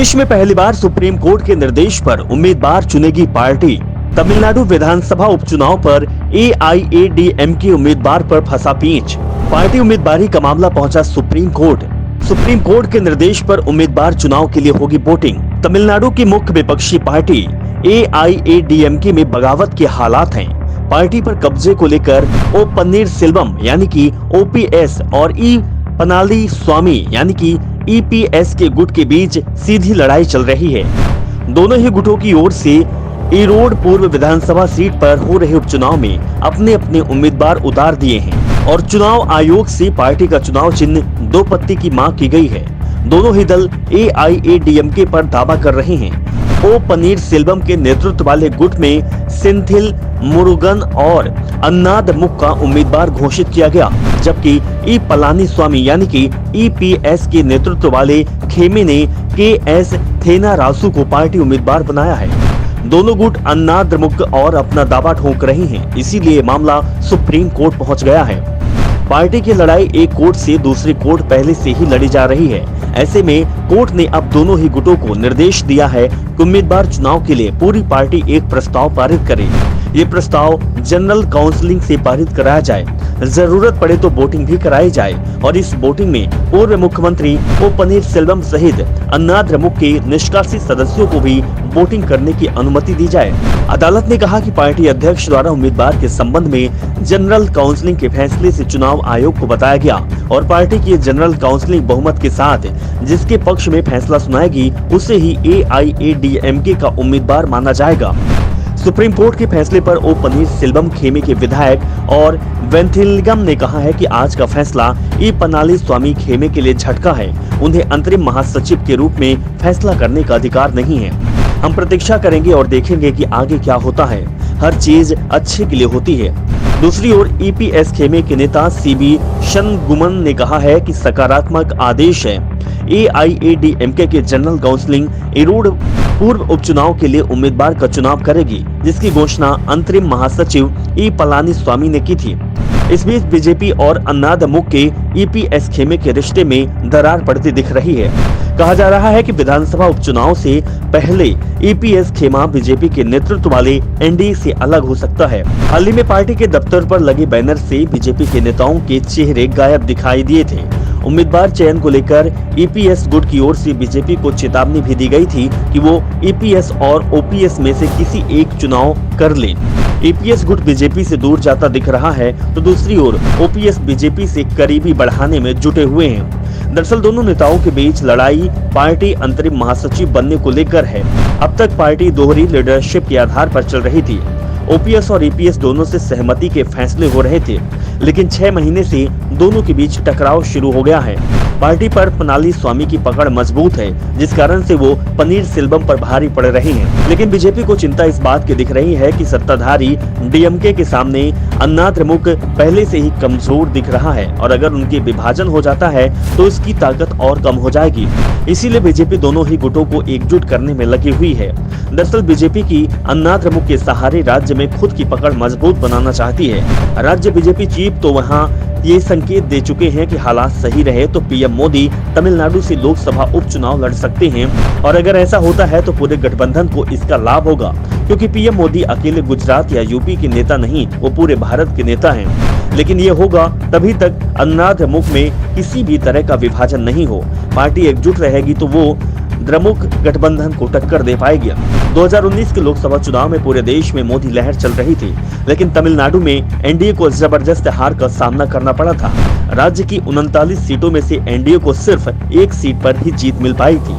देश में पहली बार सुप्रीम कोर्ट के निर्देश पर उम्मीदवार चुनेगी पार्टी। तमिलनाडु विधानसभा उपचुनाव पर एआईएडीएमके उम्मीदवार पर फंसा पेंच। पार्टी उम्मीदवारी का मामला पहुंचा सुप्रीम कोर्ट। सुप्रीम कोर्ट के निर्देश पर उम्मीदवार चुनाव के लिए होगी वोटिंग। तमिलनाडु की मुख्य विपक्षी पार्टी एआईएडीएमके में बगावत के हालात हैं। पार्टी पर कब्जे को लेकर ओ पन्नीरसेल्वम यानी कि ओपीएस और ई पनाली स्वामी यानी कि ईपीएस के गुट के बीच सीधी लड़ाई चल रही है। दोनों ही गुटों की ओर से ईरोड पूर्व विधानसभा सीट पर हो रहे उपचुनाव में अपने अपने उम्मीदवार उतार दिए हैं और चुनाव आयोग से पार्टी का चुनाव चिन्ह 2 पत्ती की मांग की गई है। दोनों ही दल एआईएडीएमके पर दावा कर रहे हैं। ओ पनीरसेल्वम के नेतृत्व वाले गुट में सेंथिल मुरुगन और अन्नादमुक का उम्मीदवार घोषित किया गया, जबकि ई पलानी स्वामी यानी कि ईपीएस के नेतृत्व वाले खेमे ने केएस थेनारासु को पार्टी उम्मीदवार बनाया है। दोनों गुट अन्नादमुक और अपना दावा ठोक रहे हैं, इसीलिए मामला सुप्रीम कोर्ट पहुंच गया है। पार्टी की लड़ाई एक कोर्ट से दूसरे कोर्ट पहले से ही लड़ी जा रही है। ऐसे में कोर्ट ने अब दोनों ही गुटों को निर्देश दिया है कि उम्मीदवार चुनाव के लिए पूरी पार्टी एक प्रस्ताव पारित करे। ये प्रस्ताव जनरल काउंसिलिंग से पारित कराया जाए, जरूरत पड़े तो वोटिंग भी कराई जाए और इस वोटिंग में पूर्व मुख्यमंत्री ओ पनीरसेल्वम सहित अन्नाद्रमुक के निष्कासित सदस्यों को भी वोटिंग करने की अनुमति दी जाए। अदालत ने कहा कि पार्टी अध्यक्ष द्वारा उम्मीदवार के संबंध में जनरल काउंसिलिंग के फैसले से चुनाव आयोग को बताया गया और पार्टी की जनरल काउंसिलिंग बहुमत के साथ जिसके पक्ष में फैसला सुनाएगी उसे ही एआईएडीएमके का उम्मीदवार माना जाएगा। सुप्रीम कोर्ट के फैसले पर ओ पनीरसेल्वम खेमे के विधायक और वेंथिलिंगम ने कहा है कि आज का फैसला ई पनाली स्वामी खेमे के लिए झटका है। उन्हें अंतरिम महासचिव के रूप में फैसला करने का अधिकार नहीं है। हम प्रतीक्षा करेंगे और देखेंगे कि आगे क्या होता है। हर चीज अच्छे के लिए होती है। दूसरी ओर ईपीएस खेमे के नेता सीबी शनगुमन ने कहा है कि सकारात्मक आदेश है। एआईएडीएमके के जनरल काउंसिलिंग ईरोड पूर्व उपचुनाव के लिए उम्मीदवार का चुनाव करेगी, जिसकी घोषणा अंतरिम महासचिव ई पलानी स्वामी ने की थी। इस बीच बीजेपी और अन्नादमुक के ईपीएस खेमे के रिश्ते में दरार पड़ती दिख रही है। कहा जा रहा है कि विधानसभा उपचुनाव से पहले ईपीएस खेमा बीजेपी के नेतृत्व वाले एनडीए से अलग हो सकता है। हाल ही में पार्टी के दफ्तर पर लगे बैनर से बीजेपी के नेताओं के चेहरे गायब दिखाई दिए थे। उम्मीदवार चयन को लेकर ईपीएस गुट की ओर से बीजेपी को चेतावनी भी दी गई थी कि वो ईपीएस और ओपीएस में से किसी एक चुनाव कर ले। ईपीएस गुट बीजेपी से दूर जाता दिख रहा है तो दूसरी ओर ओपीएस बीजेपी से करीबी बढ़ाने में जुटे हुए हैं। दरअसल दोनों नेताओं के बीच लड़ाई पार्टी अंतरिम महासचिव बनने को लेकर है। अब तक पार्टी दोहरी लीडरशिप के आधार पर चल रही थी। ओपीएस और ईपीएस दोनों से सहमति के फैसले हो रहे थे, लेकिन 6 महीने से दोनों के बीच टकराव शुरू हो गया है। पार्टी पर पनाली स्वामी की पकड़ मजबूत है, जिस कारण से वो पनीरसेल्वम पर भारी पड़ रहे हैं। लेकिन बीजेपी को चिंता इस बात की दिख रही है कि सत्ताधारी डीएमके के सामने अन्नाद्रमुक पहले से ही कमजोर दिख रहा है और अगर उनके विभाजन हो जाता है तो इसकी ताकत और कम हो जाएगी। इसीलिए बीजेपी दोनों ही गुटों को एकजुट करने में लगी हुई है। दरअसल बीजेपी की अन्नाद्रमुक के सहारे राज्य में खुद की पकड़ मजबूत बनाना चाहती है। राज्य बीजेपी चीफ तो वहां ये संकेत दे चुके हैं कि हालात सही रहे तो पीएम मोदी तमिलनाडु से लोकसभा उपचुनाव लड़ सकते हैं और अगर ऐसा होता है तो पूरे गठबंधन को इसका लाभ होगा, क्योंकि पीएम मोदी अकेले गुजरात या यूपी के नेता नहीं, वो पूरे भारत के नेता हैं। लेकिन ये होगा तभी तक अन्नाद्रमुक में किसी भी तरह का विभाजन नहीं हो। पार्टी एकजुट रहेगी तो वो द्रमुक गठबंधन को टक्कर दे पाएगी। 2019 के लोकसभा चुनाव में पूरे देश में मोदी लहर चल रही थी, लेकिन तमिलनाडु में एनडीए को जबरदस्त हार का सामना करना पड़ा था। राज्य की 39 सीटों में से एनडीए को सिर्फ 1 सीट पर ही जीत मिल पाई थी।